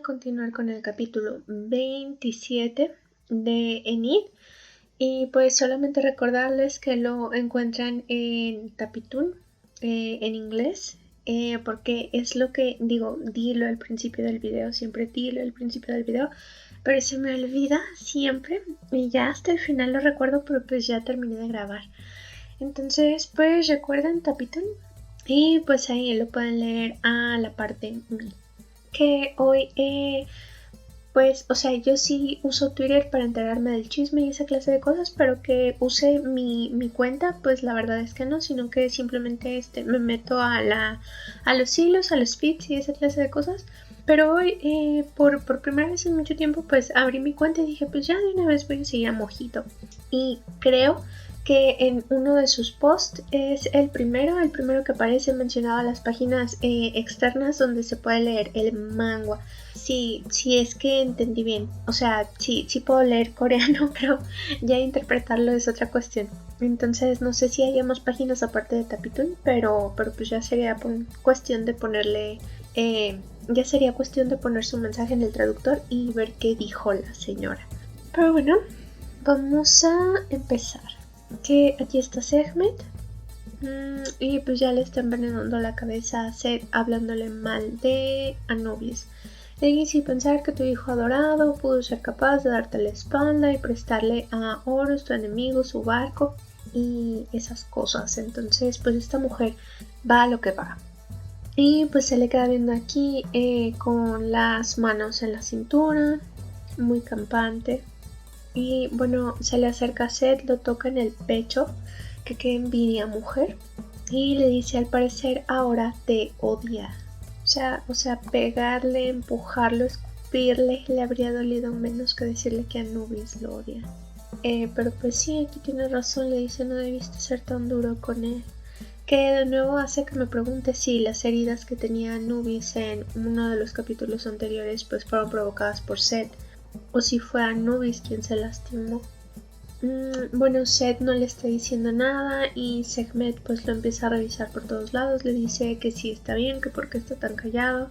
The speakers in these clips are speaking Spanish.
continuar con el capítulo 27 de Enid. Y pues solamente recordarles que lo encuentran en Tapitoon, en inglés, porque es lo que digo, dilo al principio del video, siempre dilo al principio del video, pero se me olvida siempre y ya hasta el final lo recuerdo, pero pues ya terminé de grabar. Entonces pues recuerden Tapitoon y pues ahí lo pueden leer a la parte mi. Que hoy pues, o sea, yo sí uso Twitter para enterarme del chisme y esa clase de cosas, pero que use mi cuenta, pues la verdad es que no, sino que simplemente me meto a los hilos, a los feeds y esa clase de cosas. Pero hoy, por primera vez en mucho tiempo, pues abrí mi cuenta y dije, pues ya de una vez voy a seguir a Mojito. Y creo que en uno de sus posts es el primero que aparece mencionado a las páginas externas donde se puede leer el manga. Sí, es que entendí bien. O sea, sí puedo leer coreano, pero ya interpretarlo es otra cuestión. Entonces no sé si hay más páginas aparte de Tapitoon, pero pues ya sería cuestión de ponerle... ya sería cuestión de poner su mensaje en el traductor y ver qué dijo la señora. Pero bueno, vamos a empezar. Que aquí está Sekhmet. Y pues ya le está envenenando la cabeza a Seth hablándole mal de Anubis. Y pensar que tu hijo adorado pudo ser capaz de darte la espalda y prestarle a Horus, tu enemigo, su barco y esas cosas. Entonces pues esta mujer va a lo que va. Y pues se le queda viendo aquí con las manos en la cintura, muy campante. Y bueno, se le acerca a Seth, lo toca en el pecho, que qué envidia, mujer. Y le dice, al parecer ahora te odia. O sea, pegarle, empujarlo, escupirle, le habría dolido menos que decirle que Anubis lo odia. Pero pues sí, aquí tiene razón, le dice, no debiste ser tan duro con él. Que de nuevo hace que me pregunte si las heridas que tenía Anubis en uno de los capítulos anteriores pues fueron provocadas por Seth, o si fue Anubis quien se lastimó. Bueno, Seth no le está diciendo nada y Sekhmet pues lo empieza a revisar por todos lados, le dice que sí está bien, que por qué está tan callado.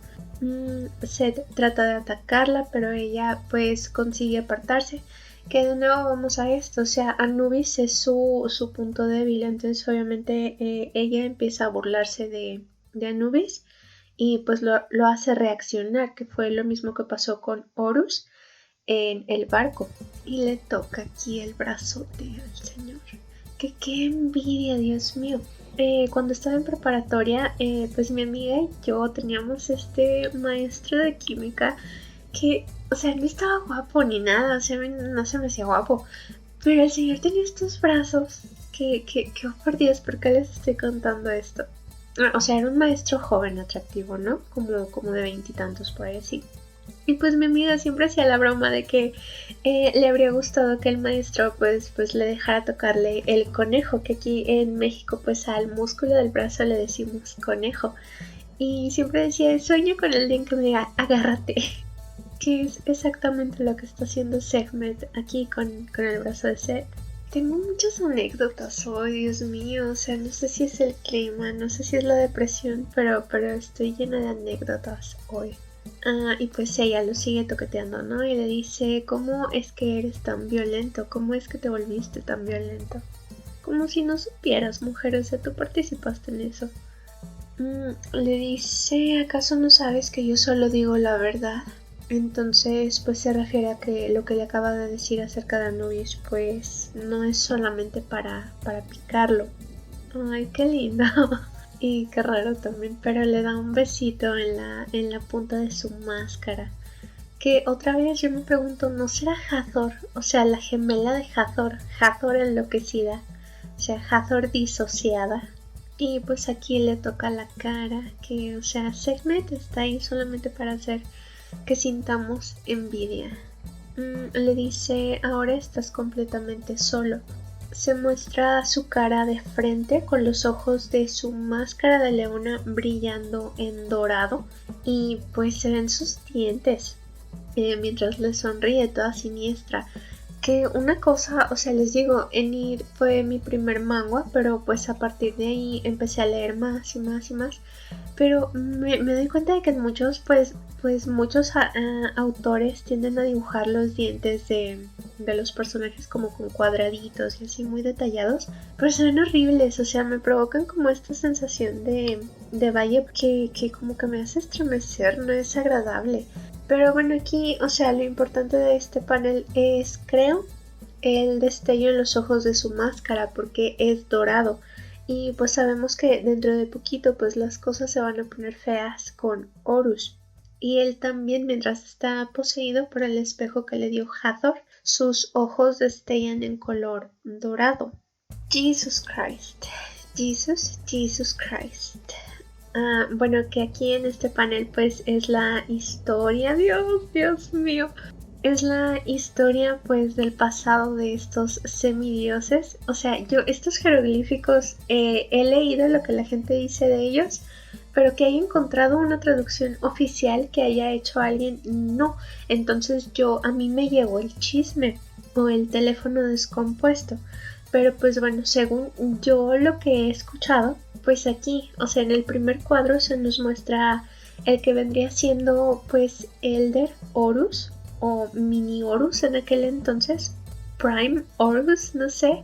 Seth trata de atacarla, pero ella pues consigue apartarse. Que de nuevo vamos a esto, o sea, Anubis es su punto débil, entonces obviamente ella empieza a burlarse de Anubis y pues lo hace reaccionar, que fue lo mismo que pasó con Horus en el barco. Y le toca aquí el brazote al señor. Que qué envidia, Dios mío. Cuando estaba en preparatoria, pues mi amiga y yo teníamos este maestro de química que, o sea, no estaba guapo ni nada, o sea, no se me hacía guapo, pero el señor tenía estos brazos que oh por Dios, ¿por qué les estoy contando esto? O sea, era un maestro joven, atractivo, ¿no? Como de 20 y tantos, por ahí así. Y pues mi amiga siempre hacía la broma de que le habría gustado que el maestro pues le dejara tocarle el conejo, que aquí en México pues al músculo del brazo le decimos conejo. Y siempre decía, sueño con el día en que me diga, agárrate. Que es exactamente lo que está haciendo Sekhmet aquí con el brazo de Seth. Tengo muchas anécdotas hoy, Dios mío, o sea, no sé si es el clima, no sé si es la depresión, pero estoy llena de anécdotas hoy. Y pues ella lo sigue toqueteando, ¿no? Y le dice, ¿cómo es que eres tan violento? ¿Cómo es que te volviste tan violento? Como si no supieras, mujer, o sea, tú participaste en eso. Le dice, ¿acaso no sabes que yo solo digo la verdad? Entonces pues se refiere a que lo que le acaba de decir acerca de Anubis pues no es solamente para picarlo. Ay, qué lindo. Y qué raro también, pero le da un besito en la punta de su máscara. Que otra vez yo me pregunto, ¿no será Hathor? O sea, la gemela de Hathor, Hathor enloquecida, o sea, Hathor disociada. Y pues aquí le toca la cara, que o sea, Sekhmet está ahí solamente para hacer que sintamos envidia. Le dice, ahora estás completamente solo. Se muestra su cara de frente con los ojos de su máscara de leona brillando en dorado y pues se ven sus dientes mientras le sonríe toda siniestra. que una cosa, o sea, les digo, Enid fue mi primer manga, pero pues a partir de ahí empecé a leer más y más y más. Pero me doy cuenta de que muchos, pues muchos autores tienden a dibujar los dientes de los personajes como con cuadraditos y así muy detallados, pero se ven horribles, o sea, me provocan como esta sensación de valle que como que me hace estremecer, no es agradable. Pero bueno, aquí, o sea, lo importante de este panel es, creo, el destello en los ojos de su máscara porque es dorado. Y pues sabemos que dentro de poquito pues las cosas se van a poner feas con Horus. Y él también, mientras está poseído por el espejo que le dio Hathor, sus ojos destellan en color dorado. Jesus Christ. Jesus Christ. Bueno, que aquí en este panel pues es la historia, Dios mío. Es la historia pues del pasado de estos semidioses. O sea, yo estos jeroglíficos he leído lo que la gente dice de ellos, pero que haya encontrado una traducción oficial que haya hecho alguien, no. Entonces a mí me llegó el chisme o el teléfono descompuesto. Pero pues bueno, según yo lo que he escuchado, pues aquí, o sea, en el primer cuadro se nos muestra el que vendría siendo pues Elder Horus o Mini Horus en aquel entonces, Prime Horus, no sé.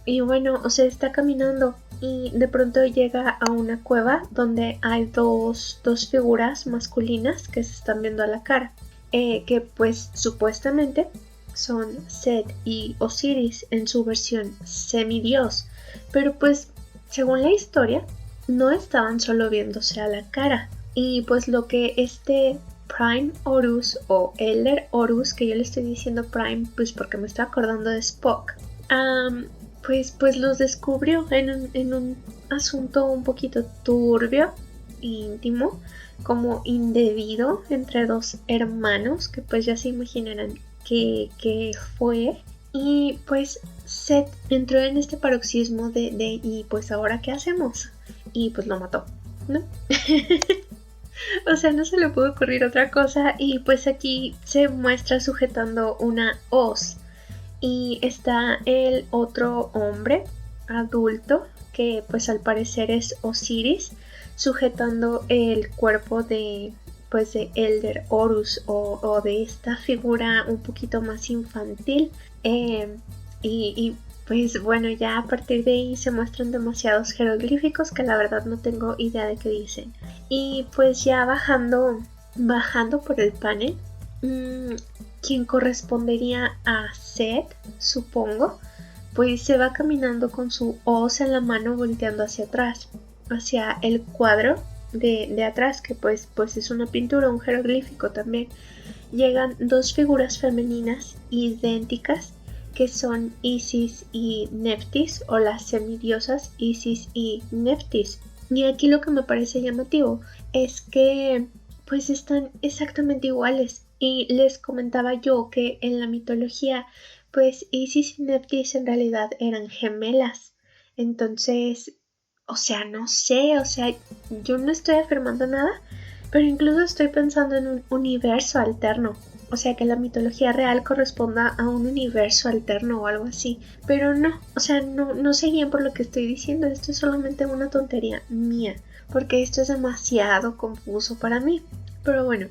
Y bueno, o sea, está caminando y de pronto llega a una cueva donde hay dos figuras masculinas que se están viendo a la cara, que pues supuestamente son Set y Osiris en su versión semidios, pero pues según la historia no estaban solo viéndose a la cara. Y pues lo que este Prime Horus o Elder Horus, que yo le estoy diciendo Prime pues porque me estoy acordando de Spock, pues los descubrió en un asunto un poquito turbio, íntimo, como indebido entre dos hermanos que pues ya se imaginarán que fue. Y pues Seth entró en este paroxismo de y pues ahora qué hacemos, y pues lo mató, ¿no? O sea, no se le pudo ocurrir otra cosa. Y pues aquí se muestra sujetando una hoz y está el otro hombre adulto que pues al parecer es Osiris sujetando el cuerpo de pues de Elder Horus o de esta figura un poquito más infantil. Y pues bueno, ya a partir de ahí se muestran demasiados jeroglíficos que la verdad no tengo idea de qué dicen. Y pues ya bajando por el panel, quien correspondería a Seth, supongo, pues se va caminando con su hoz en la mano volteando hacia atrás, hacia el cuadro de atrás, que pues es una pintura, un jeroglífico también. Llegan dos figuras femeninas idénticas que son Isis y Neftis, o las semidiosas Isis y Neftis. Y aquí lo que me parece llamativo es que pues están exactamente iguales. Y les comentaba yo que en la mitología pues Isis y Neftis en realidad eran gemelas. Entonces, o sea, no sé, o sea, yo no estoy afirmando nada, pero incluso estoy pensando en un universo alterno. O sea, que la mitología real corresponda a un universo alterno o algo así. Pero no, o sea, no se guíen por lo que estoy diciendo. Esto es solamente una tontería mía, porque esto es demasiado confuso para mí. Pero bueno,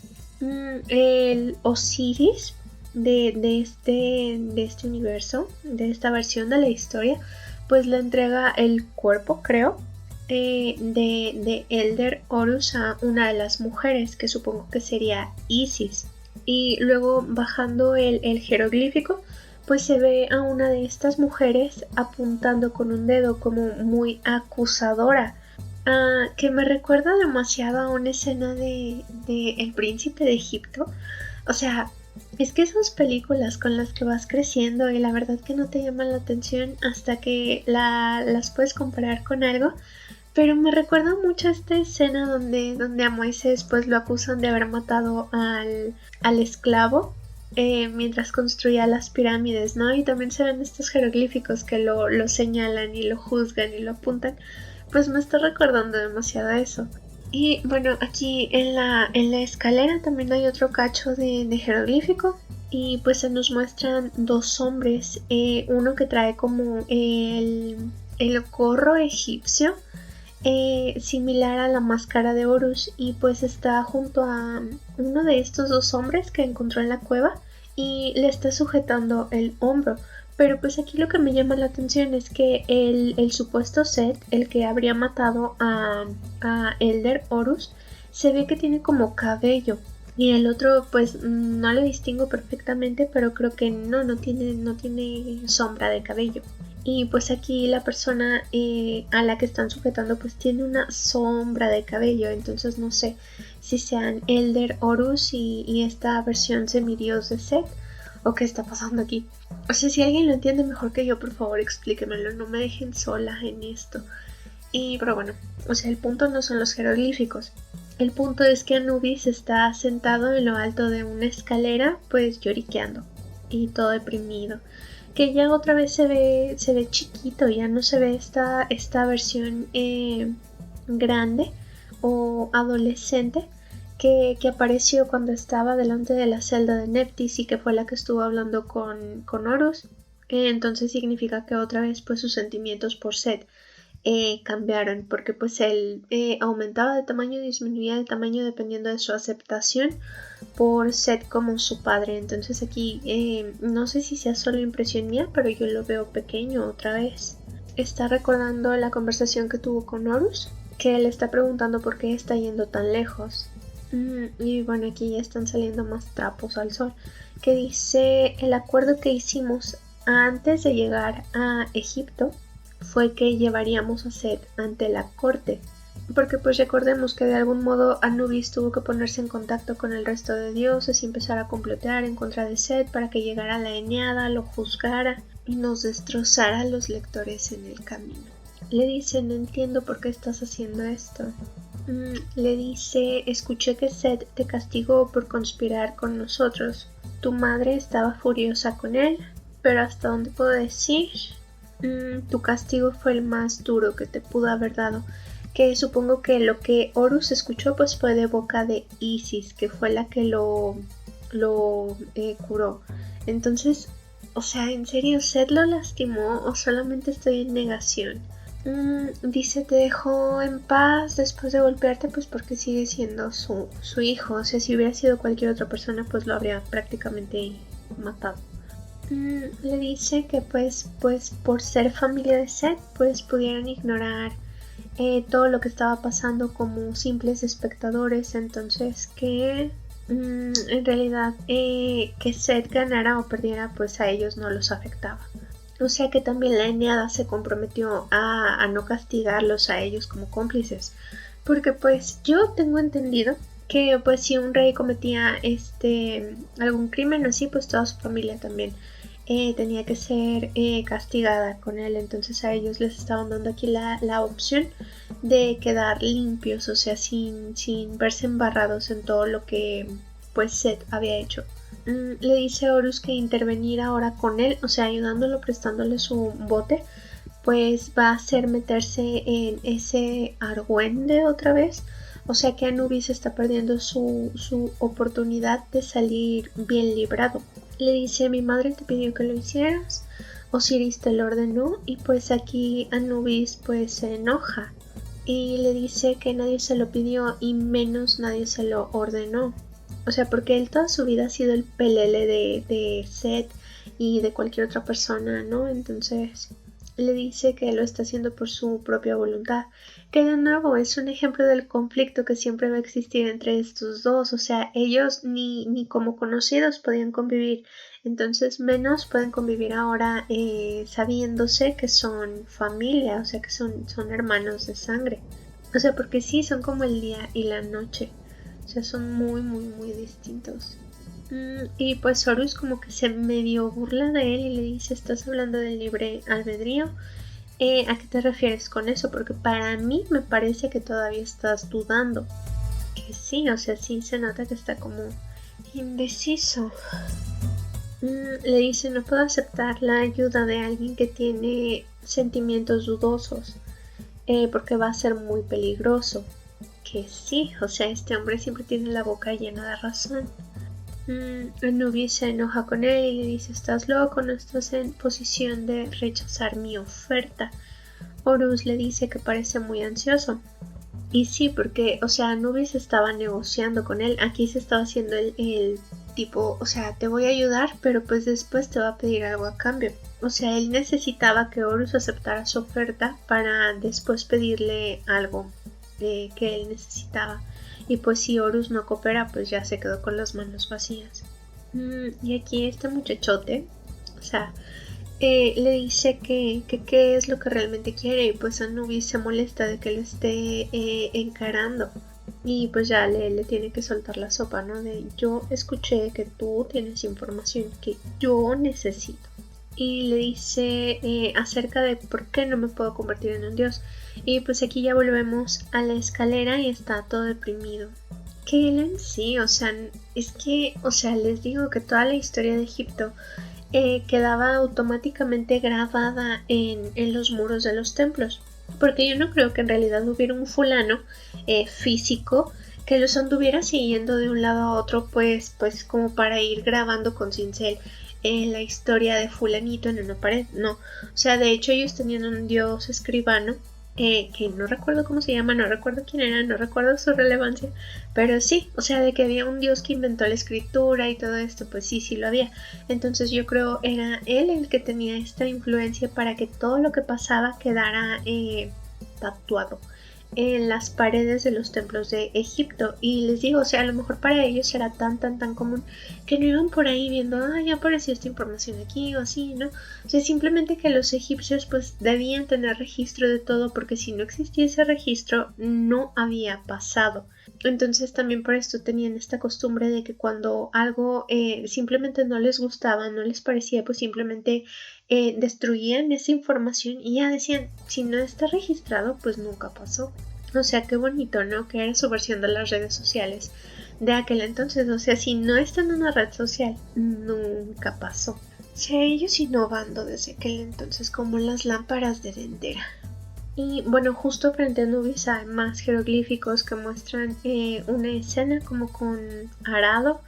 el Osiris de este universo, de esta versión de la historia, pues le entrega el cuerpo, creo, de Elder Horus a una de las mujeres, que supongo que sería Isis. Y luego bajando el jeroglífico, pues se ve a una de estas mujeres apuntando con un dedo como muy acusadora, que me recuerda demasiado a una escena de El Príncipe de Egipto. O sea, es que esas películas con las que vas creciendo y la verdad que no te llaman la atención hasta que las puedes comparar con algo. Pero me recuerda mucho a esta escena donde a Moisés pues lo acusan de haber matado al esclavo mientras construía las pirámides, ¿no? Y también se ven estos jeroglíficos que lo señalan y lo juzgan y lo apuntan. Pues me está recordando demasiado a eso. Y bueno, aquí en la escalera también hay otro cacho de jeroglífico. Y pues se nos muestran dos hombres, uno que trae como el gorro egipcio, similar a la máscara de Horus, y pues está junto a uno de estos dos hombres que encontró en la cueva y le está sujetando el hombro. Pero pues aquí lo que me llama la atención es que el supuesto Set, el que habría matado a Elder Horus, se ve que tiene como cabello. Y el otro pues no lo distingo perfectamente, pero creo que no tiene sombra de cabello. Y pues aquí la persona a la que están sujetando pues tiene una sombra de cabello, entonces no sé si sean Elder Horus y esta versión semidios de Set o qué está pasando aquí. O sea, si alguien lo entiende mejor que yo, por favor explíquemelo, no me dejen sola en esto. Pero bueno, o sea, el punto no son los jeroglíficos. El punto es que Anubis está sentado en lo alto de una escalera, pues lloriqueando y todo deprimido. Que ya otra vez se ve chiquito, ya no se ve esta versión grande o adolescente que apareció cuando estaba delante de la celda de Neptis y que fue la que estuvo hablando con Horus. Entonces significa que otra vez pues sus sentimientos por Set cambiaron, porque pues él aumentaba de tamaño y disminuía de tamaño dependiendo de su aceptación por Set como su padre. Entonces aquí no sé si sea solo impresión mía, pero yo lo veo pequeño otra vez. Está recordando la conversación que tuvo con Horus, que le está preguntando por qué está yendo tan lejos. Y bueno, aquí ya están saliendo más trapos al sol, que dice: el acuerdo que hicimos antes de llegar a Egipto fue que llevaríamos a Set ante la corte, porque pues recordemos que de algún modo Anubis tuvo que ponerse en contacto con el resto de dioses y empezar a complotar en contra de Set para que llegara la Eneada, lo juzgara y nos destrozara a los lectores en el camino. Le dice: no entiendo por qué estás haciendo esto. Le dice: escuché que Set te castigó por conspirar con nosotros. Tu madre estaba furiosa con él, pero hasta donde puedo decir, tu castigo fue el más duro que te pudo haber dado. Que supongo que lo que Horus escuchó pues fue de boca de Isis, que fue la que lo curó. Entonces, o sea, ¿en serio Set lo lastimó o solamente estoy en negación? Dice: te dejó en paz después de golpearte pues porque sigue siendo su hijo. O sea, si hubiera sido cualquier otra persona pues lo habría prácticamente matado. Le dice que pues por ser familia de Set pues pudieran ignorar todo lo que estaba pasando como simples espectadores. Entonces que en realidad que Set ganara o perdiera pues a ellos no los afectaba. O sea que también la Eneada se comprometió a no castigarlos a ellos como cómplices, porque pues yo tengo entendido que pues si un rey cometía algún crimen así, pues toda su familia también tenía que ser castigada con él. Entonces a ellos les estaban dando aquí la opción de quedar limpios, o sea, sin verse embarrados en todo lo que pues Set había hecho. Le dice a Horus que intervenir ahora con él, o sea, ayudándolo, prestándole su bote, pues va a hacer meterse en ese argüende otra vez. O sea que Anubis está perdiendo su oportunidad de salir bien librado. Le dice: mi madre te pidió que lo hicieras, Osiris te lo ordenó. Y pues aquí Anubis pues se enoja y le dice que nadie se lo pidió y menos nadie se lo ordenó. O sea, porque él toda su vida ha sido el pelele de Set y de cualquier otra persona, ¿no? Entonces le dice que lo está haciendo por su propia voluntad, que de nuevo es un ejemplo del conflicto que siempre va a existir entre estos dos. O sea, ellos ni como conocidos podían convivir, entonces menos pueden convivir ahora sabiéndose que son familia, o sea que son hermanos de sangre. O sea, porque sí, son como el día y la noche. O sea, son muy, muy, muy distintos. Y pues Horus como que se medio burla de él y le dice: estás hablando del libre albedrío. ¿A qué te refieres con eso? Porque para mí me parece que todavía estás dudando. Que sí, o sea, sí se nota que está como indeciso. Le dice: no puedo aceptar la ayuda de alguien que tiene sentimientos dudosos, porque va a ser muy peligroso. Que sí, o sea, este hombre siempre tiene la boca llena de razón. Anubis se enoja con él y le dice: estás loco, no estás en posición de rechazar mi oferta. Horus le dice que parece muy ansioso. Y sí, porque, o sea, Anubis estaba negociando con él. Aquí se estaba haciendo el tipo, o sea, te voy a ayudar, pero pues después te va a pedir algo a cambio. O sea, él necesitaba que Horus aceptara su oferta para después pedirle algo que él necesitaba. Y pues si Horus no coopera, pues ya se quedó con las manos vacías. Y aquí este muchachote, o sea, le dice que qué es lo que realmente quiere, y pues Anubis se molesta de que lo esté encarando. Y pues ya le tiene que soltar la sopa, ¿no? De yo escuché que tú tienes información que yo necesito. Y le dice acerca de por qué no me puedo convertir en un dios. Y pues aquí ya volvemos a la escalera y está todo deprimido. Que él en sí, o sea, es que, o sea, les digo que toda la historia de Egipto quedaba automáticamente grabada en los muros de los templos. Porque yo no creo que en realidad hubiera un fulano físico que los anduviera siguiendo de un lado a otro, pues como para ir grabando con cincel la historia de fulanito en una pared. No, o sea, de hecho ellos tenían un dios escribano que no recuerdo cómo se llama, no recuerdo quién era, no recuerdo su relevancia, pero sí, o sea, de que había un dios que inventó la escritura y todo esto, pues sí lo había. Entonces yo creo era él el que tenía esta influencia para que todo lo que pasaba quedara tatuado en las paredes de los templos de Egipto. Y les digo, o sea, a lo mejor para ellos era tan común que no iban por ahí viendo, ya apareció esta información aquí o así, ¿no? O sea, simplemente que los egipcios pues debían tener registro de todo, porque si no existía ese registro no había pasado. Entonces también por esto tenían esta costumbre de que cuando algo simplemente no les gustaba, no les parecía, pues simplemente destruían esa información y ya decían, si no está registrado, pues nunca pasó. O sea, qué bonito, ¿no? Que era su versión de las redes sociales de aquel entonces. O sea, si no está en una red social, nunca pasó. O sea, ellos innovando desde aquel entonces como las lámparas de Dendera. Y bueno, justo frente a Anubis hay más jeroglíficos que muestran una escena como con arado,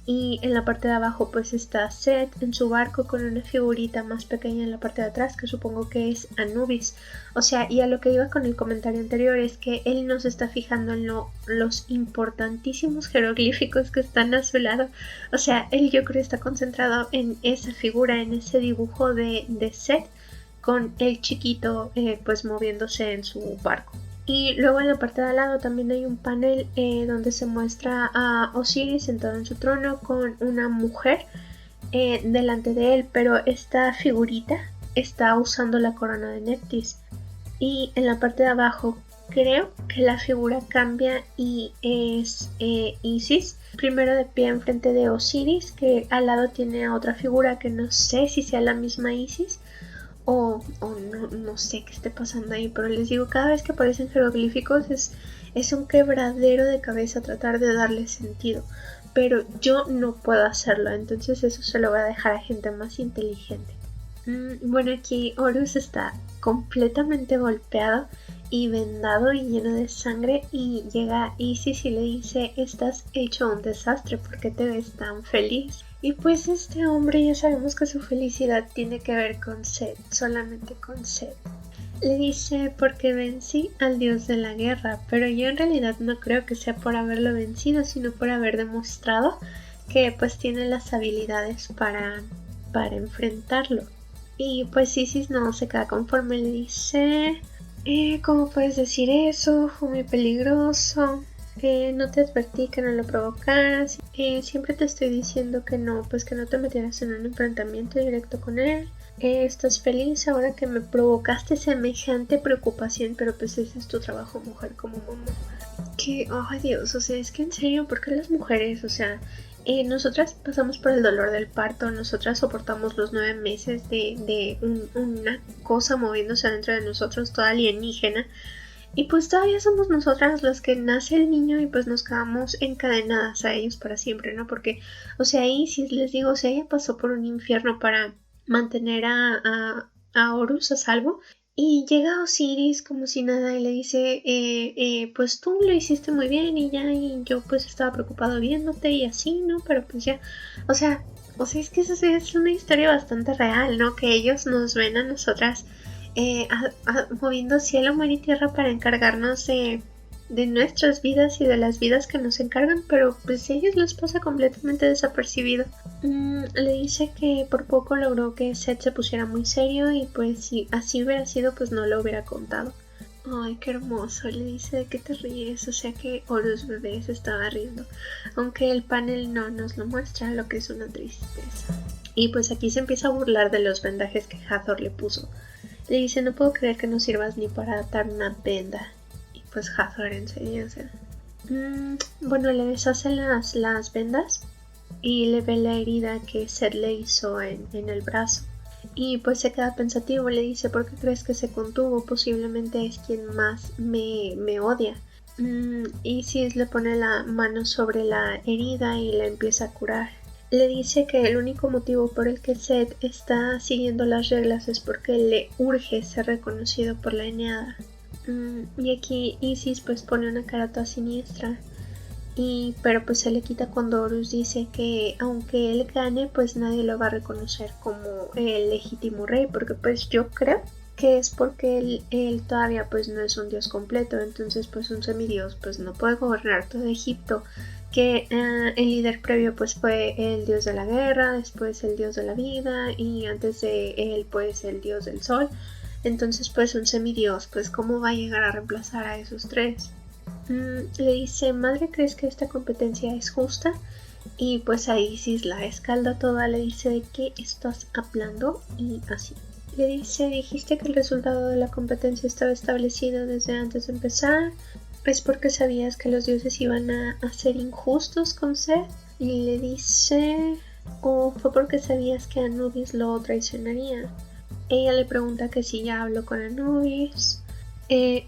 y en la parte de abajo pues está Set en su barco con una figurita más pequeña en la parte de atrás que supongo que es Anubis. O sea, y a lo que iba con el comentario anterior es que él no se está fijando en los importantísimos jeroglíficos que están a su lado. O sea, él yo creo está concentrado en esa figura, en ese dibujo de Set con el chiquito pues moviéndose en su barco. Y luego en la parte de al lado también hay un panel donde se muestra a Osiris sentado en su trono con una mujer delante de él, pero esta figurita está usando la corona de Neptis. Y en la parte de abajo creo que la figura cambia y es Isis, primero de pie enfrente de Osiris, que al lado tiene a otra figura que no sé si sea la misma Isis o no sé qué esté pasando ahí, pero les digo, cada vez que aparecen jeroglíficos es un quebradero de cabeza tratar de darle sentido, pero yo no puedo hacerlo, entonces eso se lo voy a dejar a gente más inteligente. Bueno, aquí Horus está completamente golpeado y vendado y lleno de sangre, y llega Isis y le dice: estás hecho un desastre, ¿por qué te ves tan feliz? Y pues este hombre ya sabemos que su felicidad tiene que ver con Set, solamente con Set. Le dice: porque vencí al dios de la guerra, pero yo en realidad no creo que sea por haberlo vencido, sino por haber demostrado que pues tiene las habilidades para enfrentarlo. Y pues Isis no se queda conforme, le dice: ¿cómo puedes decir eso? Fue muy peligroso. No te advertí que no lo provocaras. Siempre te estoy diciendo que no, pues que no te metieras en un enfrentamiento directo con él. Estás feliz ahora que me provocaste semejante preocupación, pero pues ese es tu trabajo, mujer, como mamá. Que, ay Dios, o sea, es que en serio, ¿por qué las mujeres? O sea, nosotras pasamos por el dolor del parto, nosotras soportamos los 9 meses de una cosa moviéndose dentro de nosotros, toda alienígena. Y pues todavía somos nosotras las que nace el niño y pues nos quedamos encadenadas a ellos para siempre, ¿no? Porque, o sea, ahí si les digo, o sea, ella pasó por un infierno para mantener a Horus a salvo, Y llega Osiris como si nada y le dice, pues tú lo hiciste muy bien y ya, y yo pues estaba preocupado viéndote y así, ¿no? Pero pues ya, o sea, es que eso sí es una historia bastante real, ¿no? Que ellos nos ven a nosotras moviendo cielo, mar y tierra para encargarnos de nuestras vidas y de las vidas que nos encargan, pero pues a ellos les pasa completamente desapercibido. Le dice que por poco logró que Seth se pusiera muy serio y pues si así hubiera sido pues no lo hubiera contado. Ay, qué hermoso, le dice, ¿de qué te ríes? O sea que Horus bebé se estaba riendo, aunque el panel no nos lo muestra, lo que es una tristeza. Y pues aquí se empieza a burlar de los vendajes que Hathor le puso. Le dice, no puedo creer que no sirvas ni para atar una venda. Y pues Hathor enseguida, o sea, bueno, le deshace las vendas y le ve la herida que Seth le hizo en el brazo. Y pues se queda pensativo, le dice, ¿por qué crees que se contuvo? Posiblemente es quien más me odia. Isis le pone la mano sobre la herida y la empieza a curar. Le dice que el único motivo por el que Seth está siguiendo las reglas es porque le urge ser reconocido por la Eneada. Y aquí Isis pues pone una cara toda siniestra. Pero pues se le quita cuando Horus dice que aunque él gane pues nadie lo va a reconocer como el legítimo rey, porque pues yo creo que es porque él todavía pues no es un dios completo, entonces pues un semidios pues no puede gobernar todo Egipto, que el líder previo pues fue el dios de la guerra, después el dios de la vida y antes de él pues el dios del sol. Entonces pues un semidios pues cómo va a llegar a reemplazar a esos tres. Le dice, madre, ¿crees que esta competencia es justa? Y pues a Isis la escalda toda, le dice, ¿de qué estás hablando? Y así. Le dice, dijiste que el resultado de la competencia estaba establecido desde antes de empezar. ¿Es porque sabías que los dioses iban a ser injustos con Seth? Y le dice, ¿o fue porque sabías que Anubis lo traicionaría? Ella le pregunta que si ya habló con Anubis.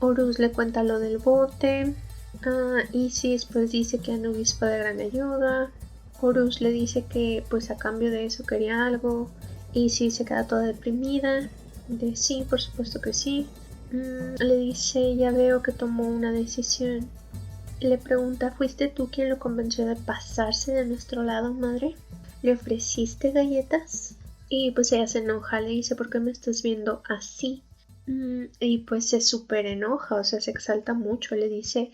Horus le cuenta lo del bote. Isis pues dice que Anubis fue de gran ayuda. Horus le dice que pues a cambio de eso quería algo. Isis se queda toda deprimida. De sí, por supuesto que sí. Le dice, ya veo que tomó una decisión. Le pregunta, ¿fuiste tú quien lo convenció de pasarse de nuestro lado, madre? ¿Le ofreciste galletas? Y pues ella se enoja, le dice, ¿por qué me estás viendo así? Y pues se súper enoja, o sea, se exalta mucho, le dice,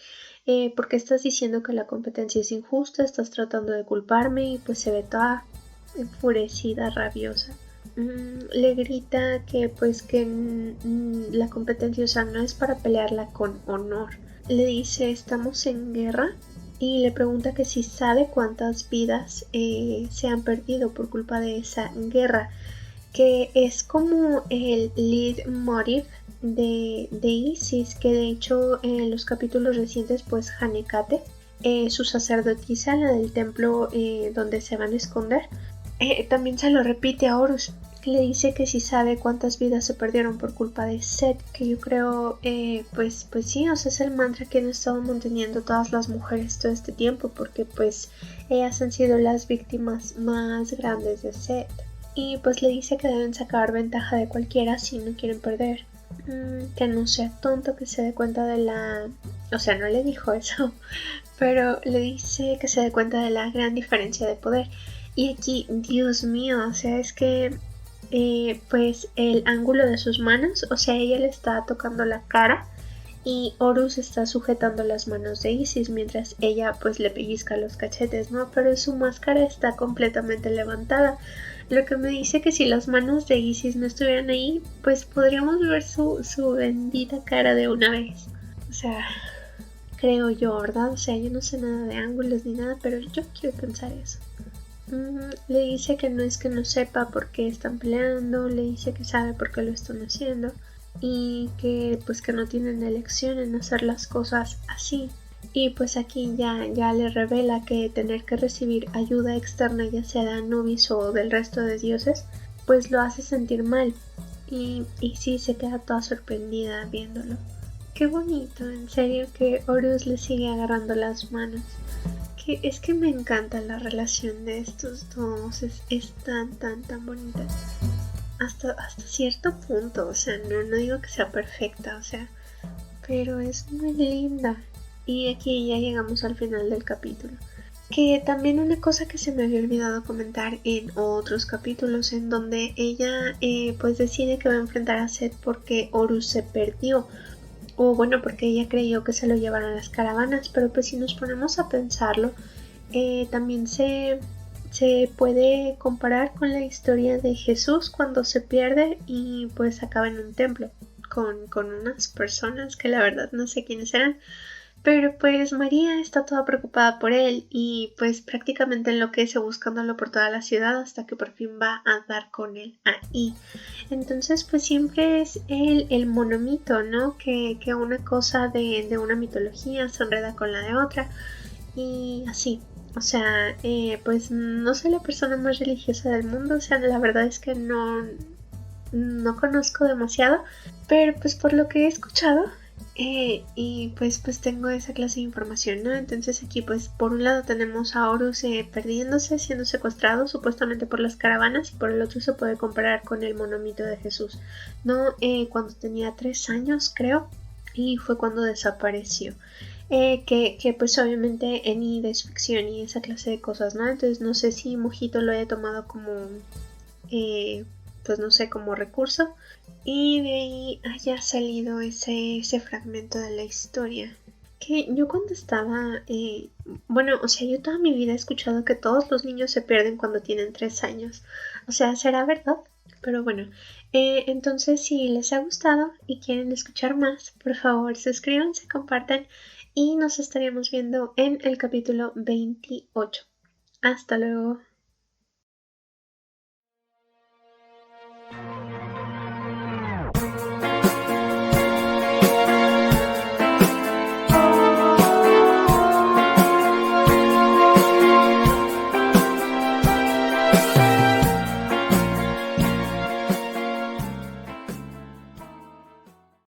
¿por qué estás diciendo que la competencia es injusta? Estás tratando de culparme y pues se ve toda enfurecida, rabiosa. Le grita que pues que la competencia, o sea, no es para pelearla con honor. Le dice, estamos en guerra y le pregunta que si sabe cuántas vidas se han perdido por culpa de esa guerra, que es como el leitmotiv de Isis, que de hecho en los capítulos recientes pues Hanekate, su sacerdotisa, la del templo donde se van a esconder, también se lo repite a Horus. Le dice que si sabe cuántas vidas se perdieron por culpa de Seth, que yo creo, pues sí, o sea, es el mantra que han estado manteniendo todas las mujeres todo este tiempo, porque pues ellas han sido las víctimas más grandes de Seth. Y pues le dice que deben sacar ventaja de cualquiera si no quieren perder. Que no sea tonto, que se dé cuenta de la... O sea, no le dijo eso, pero le dice que se dé cuenta de la gran diferencia de poder. Y aquí, Dios mío, o sea, es que pues el ángulo de sus manos, o sea, ella le está tocando la cara y Horus está sujetando las manos de Isis mientras ella pues le pellizca los cachetes, ¿no? Pero su máscara está completamente levantada, lo que me dice que si las manos de Isis no estuvieran ahí, pues podríamos ver su bendita cara de una vez. O sea, creo yo, ¿verdad? O sea, yo no sé nada de ángulos ni nada, pero yo quiero pensar eso. Le dice que no es que no sepa por qué están peleando, le dice que sabe por qué lo están haciendo y que pues que no tienen elección en hacer las cosas así. Y pues aquí ya le revela que tener que recibir ayuda externa, ya sea de Anubis o del resto de dioses, pues lo hace sentir mal. Y sí, se queda toda sorprendida viéndolo. Qué bonito, en serio que Horus le sigue agarrando las manos. Es que me encanta la relación de estos dos, es tan bonita. hasta cierto punto, o sea, no digo que sea perfecta, o sea, pero es muy linda. Y aquí ya llegamos al final del capítulo. Que también una cosa que se me había olvidado comentar en otros capítulos, en donde ella pues decide que va a enfrentar a Seth porque Horus se perdió, o bueno, porque ella creyó que se lo llevaron las caravanas, pero pues si nos ponemos a pensarlo, también se puede comparar con la historia de Jesús cuando se pierde y pues acaba en un templo con unas personas que la verdad no sé quiénes eran, pero pues María está toda preocupada por él y pues prácticamente enloquece buscándolo por toda la ciudad hasta que por fin va a dar con él ahí. Entonces pues siempre es el monomito, ¿no? Que una cosa de una mitología se enreda con la de otra y así. O sea, pues no soy la persona más religiosa del mundo, o sea, la verdad es que no conozco demasiado, pero pues por lo que he escuchado y pues tengo esa clase de información, ¿no? Entonces aquí pues por un lado tenemos a Horus perdiéndose, siendo secuestrado supuestamente por las caravanas y por el otro se puede comparar con el monomito de Jesús, ¿no? Cuando tenía 3 años creo y fue cuando desapareció. Que pues obviamente Enid es ficción y esa clase de cosas, ¿no? Entonces no sé si Mojito lo haya tomado como eh, pues no sé, como recurso y de ahí haya salido ese fragmento de la historia. Que yo cuando estaba, bueno, o sea, yo toda mi vida he escuchado que todos los niños se pierden cuando tienen 3 años. O sea, ¿será verdad? Pero bueno, entonces si les ha gustado y quieren escuchar más, por favor suscríbanse, compartan y nos estaremos viendo en el capítulo 28. Hasta luego.